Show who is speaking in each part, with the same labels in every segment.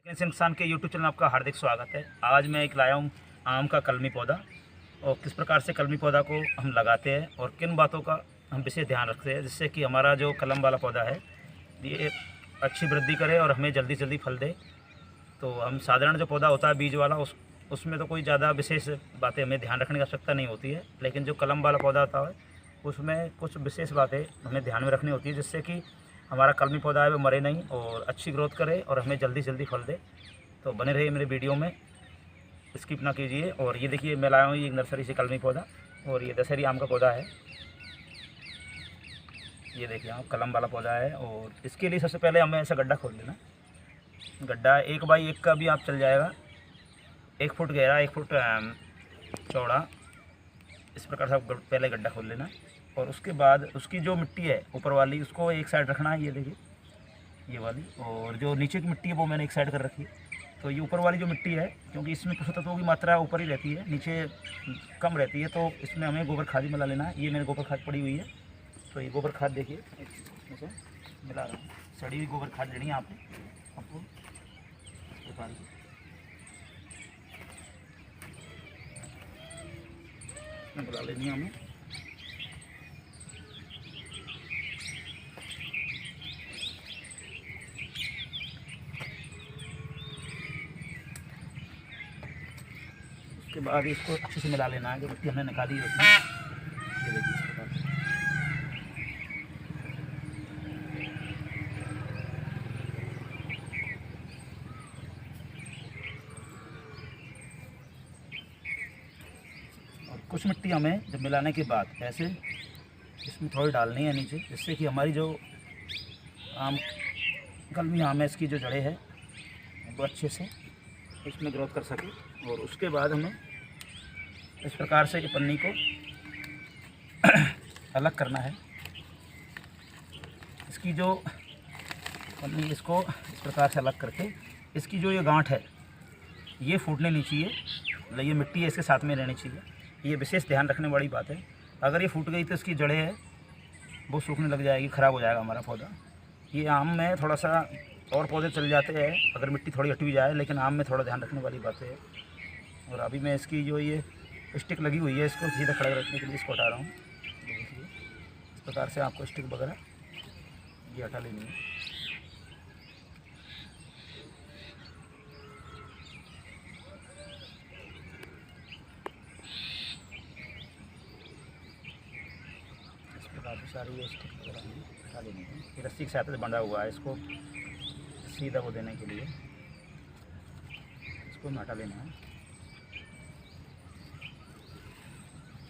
Speaker 1: इंसान के YouTube channel में आपका हार्दिक स्वागत है। आज मैं एक लाया हूँ आम का कलमी पौधा और किस प्रकार से कलमी पौधा को हम लगाते हैं और किन बातों का हम विशेष ध्यान रखते हैं जिससे कि हमारा जो कलम वाला पौधा है ये अच्छी वृद्धि करे और हमें जल्दी जल्दी फल दे। तो हम साधारण जो पौधा होता है बीज वाला उसमें तो कोई ज़्यादा विशेष बातें हमें ध्यान रखने की आवश्यकता नहीं होती है, लेकिन जो कलम वाला पौधा होता है उसमें कुछ विशेष बातें हमें ध्यान में रखनी होती है जिससे कि हमारा कलमी पौधा है वो मरे नहीं और अच्छी ग्रोथ करे और हमें जल्दी जल्दी फल दे। तो बने रहिए मेरे वीडियो में, स्किप ना कीजिए। और ये देखिए मैं लाया हूँ ये एक नर्सरी से कलमी पौधा और ये दशहरी आम का पौधा है। ये देखिए आप कलम वाला पौधा है और इसके लिए सबसे पहले हमें ऐसा गड्ढा खोद लेना। गड्ढा 1 बाई 1 का भी आप चल जाएगा, 1 फुट गहरा 1 फुट चौड़ा, इस प्रकार से आप पहले गड्ढा खोद लेना। और उसके बाद उसकी जो मिट्टी है ऊपर वाली उसको एक साइड रखना है, ये देखिए ये वाली, और जो नीचे की मिट्टी है वो मैंने एक साइड कर रखी है। तो ये ऊपर वाली जो मिट्टी है क्योंकि इसमें पोषक तत्वों की मात्रा ऊपर ही रहती है, नीचे कम रहती है, तो इसमें हमें गोबर खाद ही मिला लेना है। ये मेरे गोबर खाद पड़ी हुई है, तो ये गोबर खाद देखिए इसमें से मिला रहा हूँ। सड़ी हुई गोबर खाद लेनी है आपको मिला लेनी है हमें। उसके बाद इसको अच्छे से मिला लेना है, जो मिट्टी हमने निकाली है उसमें। ये देखिए इस प्रकार से। और कुछ मिट्टी हमें जब मिलाने के बाद ऐसे इसमें थोड़ी डालनी है नीचे, जिससे कि हमारी जो कलमी आम है इसकी जो जड़ें है वो अच्छे से इसमें ग्रोथ कर सके। और उसके बाद हमें इस प्रकार से ये पन्नी को अलग करना है। इसकी जो पन्नी इसको इस प्रकार से अलग करके इसकी जो ये गांठ है ये फूटने नहीं चाहिए, मतलब ये मिट्टी है इसके साथ में रहनी चाहिए। ये विशेष ध्यान रखने वाली बात है। अगर ये फूट गई तो इसकी जड़ें है वो सूखने लग जाएगी, ख़राब हो जाएगा हमारा पौधा। ये आम में थोड़ा सा और पौधे चल जाते हैं अगर मिट्टी थोड़ी हट भी जाए, लेकिन आम में थोड़ा ध्यान रखने वाली बातें है। और अभी मैं इसकी जो ये स्टिक लगी हुई है इसको सीधा खड़ा रखने के लिए इसको हटा रहा हूँ। देखिए इस प्रकार से आपको स्टिक वगैरह ये हटा लेनी है। इस प्रकार से सारी ये स्टिक वगैरह हटा लेनी है। ये रस्सी के साथ बंधा हुआ है, इसको सीधा को देने के लिए इसको हटा लेना है।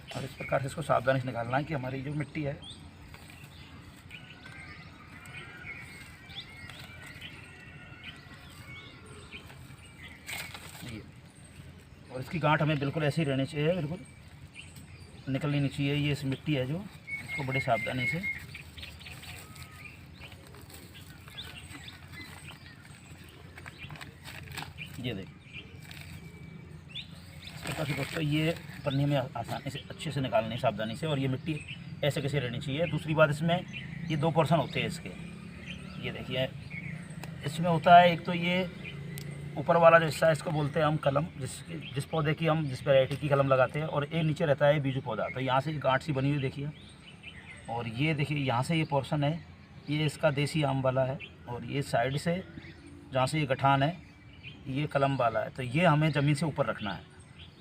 Speaker 1: और इस प्रकार से इसको सावधानी से निकालना है कि हमारी जो मिट्टी है ये, और इसकी गांठ हमें बिल्कुल ऐसी रहनी चाहिए, बिल्कुल निकलनी नहीं चाहिए। ये इस मिट्टी है जो इसको बड़े सावधानी से ये देखिए इस प्रकार से दोस्तों ये पन्नी में आसानी से अच्छे से निकालनी है सावधानी से। और ये मिट्टी ऐसे कैसे रहनी चाहिए। दूसरी बात इसमें ये 2 पोर्शन होते हैं इसके, ये देखिए इसमें होता है एक तो ये ऊपर वाला जो हिस्सा है इसको बोलते हैं हम कलम, जिस पौधे की हम जिस वैरायटी की कलम लगाते हैं, और एक नीचे रहता है बीजू पौधा। तो यहाँ से गांठ सी बनी हुई देखिए, और ये देखिए यहाँ से ये पोर्शन है ये इसका देसी आम वाला है, और ये साइड से जहाँ से ये गठान है ये कलम वाला है। तो ये हमें ज़मीन से ऊपर रखना है।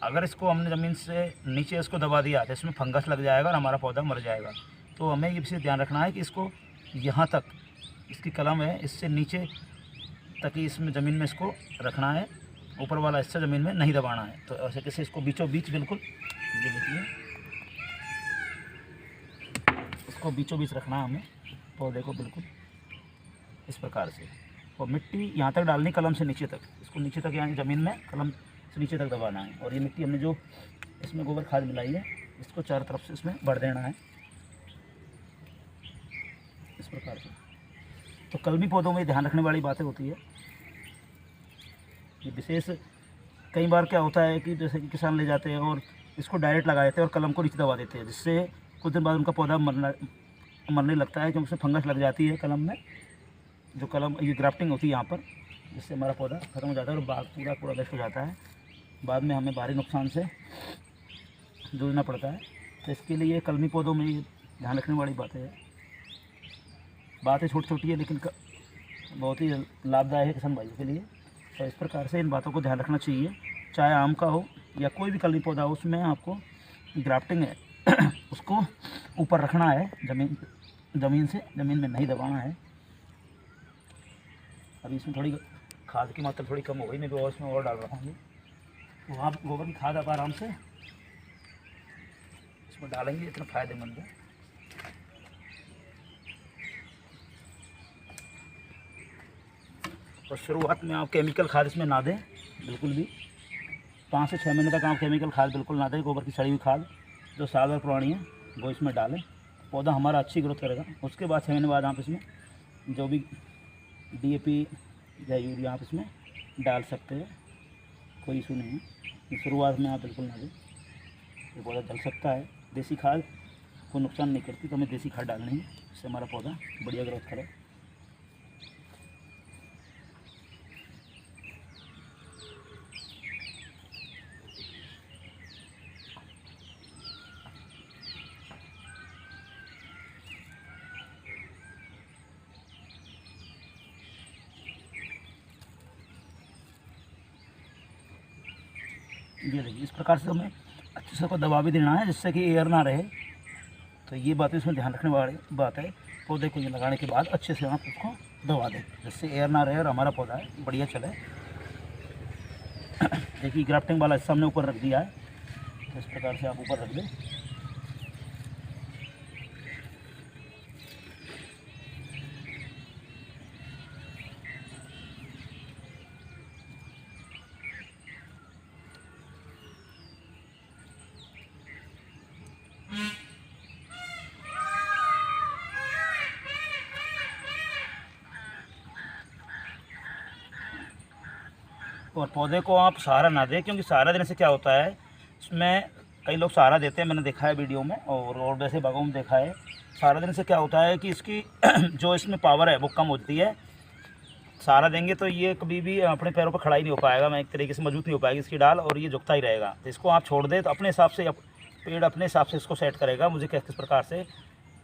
Speaker 1: अगर इसको हमने ज़मीन से नीचे इसको दबा दिया तो इसमें फंगस लग जाएगा और हमारा पौधा मर जाएगा। तो हमें ये विशेष ध्यान रखना है कि इसको यहाँ तक इसकी कलम है इससे नीचे तक ही इसमें ज़मीन में इसको रखना है, ऊपर वाला हिस्सा ज़मीन में नहीं दबाना है। तो ऐसे कैसे इसको बीचों बीच बिल्कुल ये देखिए इसको बीचों बीच रखना है हमें पौधे को बिल्कुल इस प्रकार से। और मिट्टी यहाँ तक डालनी कलम से नीचे तक, इसको नीचे तक यानी ज़मीन में कलम से नीचे तक दबाना है। और ये मिट्टी हमने जो इसमें गोबर खाद मिलाई है इसको चारों तरफ से इसमें भर देना है इस प्रकार से। तो कलमी पौधों में ध्यान रखने वाली बातें होती है ये विशेष। कई बार क्या होता है कि जैसे कि किसान ले जाते हैं और इसको डायरेक्ट लगा देते हैं और कलम को नीचे दबा देते हैं, जिससे कुछ दिन बाद उनका पौधा मरने लगता है क्योंकि उसमें फंगस लग जाती है कलम में। जो कलम ये ग्राफ्टिंग होती है यहाँ पर जिससे हमारा पौधा ख़त्म हो जाता है और बाग पूरा वेस्ट हो जाता है। बाद में हमें भारी नुकसान से जूझना पड़ता है। तो इसके लिए कलमी पौधों में ये ध्यान रखने वाली बातें छोटी छोटी है लेकिन बहुत ही लाभदायक है किसान भाइयों के लिए। तो इस प्रकार से इन बातों को ध्यान रखना चाहिए। चाहे आम का हो या कोई भी कलमी पौधा हो, उसमें आपको ग्राफ्टिंग है उसको ऊपर रखना है ज़मीन में नहीं दबाना है। अभी इसमें थोड़ी खाद की मात्रा थोड़ी कम हो गई, मैं भी और इसमें और डाल रहा हूँ। तो आप गोबर की खाद आप आराम से इसमें डालेंगे, इतना फ़ायदेमंद है। और शुरुआत में आप केमिकल खाद इसमें ना दें बिल्कुल भी। 5 से 6 महीने तक आप केमिकल खाद बिल्कुल ना दें। गोबर की सड़ी हुई खाद जो साल भर पुरानी है वो इसमें डालें, पौधा हमारा अच्छी ग्रोथ करेगा। उसके बाद 6 महीने बाद आप इसमें जो भी DAP या यूरिया आप इसमें डाल सकते हैं, कोई इशू नहीं है। शुरुआत में आप बिल्कुल ना दें, ये पौधा जल सकता है। देसी खाद को नुकसान नहीं करती, तो हमें देसी खाद डालनी है, इससे हमारा पौधा बढ़िया ग्रोथ करे। ये देखिए, इस प्रकार से हमें अच्छे से को दबा भी देना है जिससे कि एयर ना रहे। तो ये बात इसमें ध्यान रखने वाली बात है। पौधे को ये लगाने के बाद अच्छे से आप उसको दबा दें जिससे एयर ना रहे और हमारा पौधा है बढ़िया चले। देखिए ग्राफ्टिंग वाला हिस्सा हमने ऊपर रख दिया है, तो इस प्रकार से आप ऊपर रख दें। और पौधे को आप सहारा ना दें, क्योंकि सहारा देने से क्या होता है, इसमें कई लोग सहारा देते हैं, मैंने देखा है वीडियो में और वैसे बागों में देखा है। सहारा देने से क्या होता है कि इसकी जो इसमें पावर है वो कम होती है। सहारा देंगे तो ये कभी भी अपने पैरों पर खड़ा ही नहीं हो पाएगा, मैं एक तरीके से मजबूत नहीं हो पाएगी इसकी डाल, और ये झुकता ही रहेगा। तो इसको आप छोड़ दें तो अपने हिसाब से पेड़ अपने हिसाब से इसको सेट करेगा, मुझे किस प्रकार से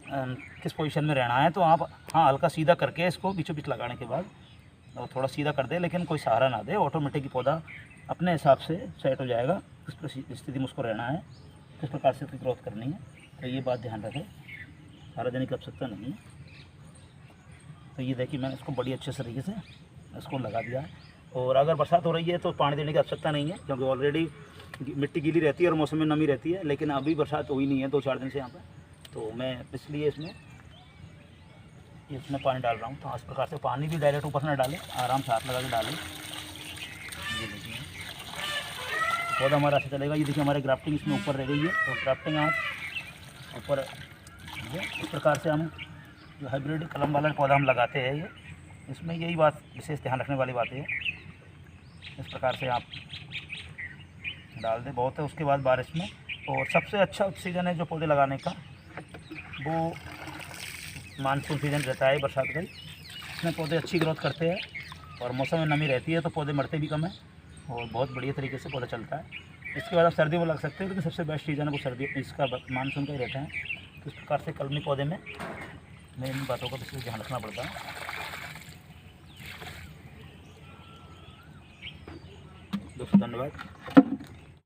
Speaker 1: किस पोजीशन में रहना है। तो आप हाँ हल्का सीधा करके इसको बीचों बीच लगाने के बाद और थोड़ा सीधा कर दे, लेकिन कोई सहारा ना दे। ऑटोमेटिक ही पौधा अपने हिसाब से सेट हो जाएगा, किस स्थिति में उसको रहना है, किस प्रकार से उसकी ग्रोथ करनी है। तो ये बात ध्यान रखें, सहारा देने की आवश्यकता नहीं है। तो ये देखिए मैंने इसको बड़ी अच्छे तरीके से इसको लगा दिया है। और अगर बरसात हो रही है तो पानी देने की आवश्यकता नहीं है, क्योंकि ऑलरेडी मिट्टी गीली रहती है और मौसम में नमी रहती है। लेकिन अभी बरसात हुई नहीं है 2-4 दिन से यहाँ पर, तो मैं इसलिए इसमें पानी डाल रहा हूँ। तो इस प्रकार से पानी भी डायरेक्ट ऊपर से ना डालें, आराम से हाथ लगा के डालें। ये देखिए पौधा हमारा ऐसा चलेगा। ये देखिए हमारी ग्राफ्टिंग इसमें ऊपर रह गई है, तो ग्राफ्टिंग आप ऊपर इस प्रकार से हम जो हाइब्रिड कलम वाला पौधा हम लगाते हैं, ये इसमें यही बात विशेष ध्यान रखने वाली बात है। इस प्रकार से आप डाल दें, बहुत है। उसके बाद बारिश में, और सबसे अच्छा सीज़न है जो पौधे लगाने का वो मानसून सीज़न रहता है, बरसात का। इसमें पौधे अच्छी ग्रोथ करते हैं और मौसम में नमी रहती है तो पौधे मरते भी कम है और बहुत बढ़िया तरीके से पौधा चलता है। इसके बाद आप सर्दी में लग सकते हैं, लेकिन सबसे बेस्ट सीज़न है वो सर्दी इसका मानसून का ही रहता है। तो इस प्रकार से कलमी पौधे में इन बातों का विशेष ध्यान रखना पड़ता है। दोस्तों धन्यवाद।